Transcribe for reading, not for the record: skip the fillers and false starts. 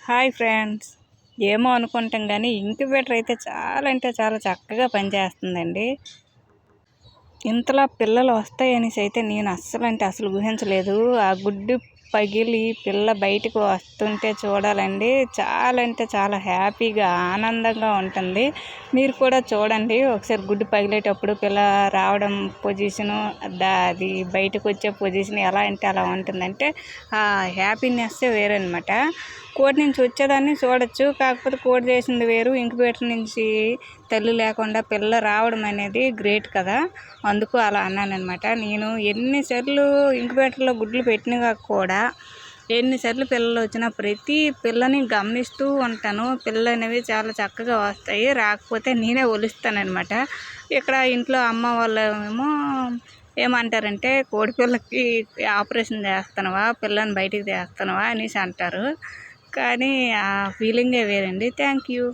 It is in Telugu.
హాయ్ ఫ్రెండ్స్, ఏమో అనుకుంటాం కానీ ఇంక్యుబేటర్ అయితే చాలా అంటే చాలా చక్కగా పనిచేస్తుందండి. ఇంతలా పిల్లలు వస్తాయనేసి అయితే నేను అస్సలు ఊహించలేదు. ఆ గుడ్డు పగిలి పిల్ల బయటకు వస్తుంటే చూడాలండి, చాలా అంటే చాలా హ్యాపీగా ఆనందంగా ఉంటుంది. మీరు కూడా చూడండి ఒకసారి. గుడ్డు పగిలేటప్పుడు పిల్ల రావడం పొజిషను, అది బయటకు వచ్చే పొజిషన్ ఎలా అంటే అలా ఉంటుందంటే ఆ హ్యాపీనెస్సే వేరనమాట. కోడి నుంచి వచ్చేదాన్ని చూడొచ్చు, కాకపోతే కోడి చేసింది వేరు. ఇంక్యుబేటర్ నుంచి తల్లి లేకుండా పిల్ల రావడం అనేది గ్రేట్ కదా, అందుకు అలా అన్నానమాట. నేను ఎన్నిసార్లు ఇంక్యుబేటర్లో గుడ్లు పెట్టినగా కూడా ఎన్నిసార్లు పిల్లలు వచ్చినా ప్రతి పిల్లని గమనిస్తూ ఉంటాను. పిల్లలు అనేవి చాలా చక్కగా వస్తాయి, రాకపోతే నేనే ఒలుస్తానమాట. ఇక్కడ ఇంట్లో అమ్మ వాళ్ళేమో ఏమంటారంటే, కోడి పిల్లకి ఆపరేషన్ చేస్తున్నావా, పిల్లని బయటికి తీస్తున్నావా అనేసి అంటారు. కానీ ఆ ఫీలింగే వేరండి. Thank you.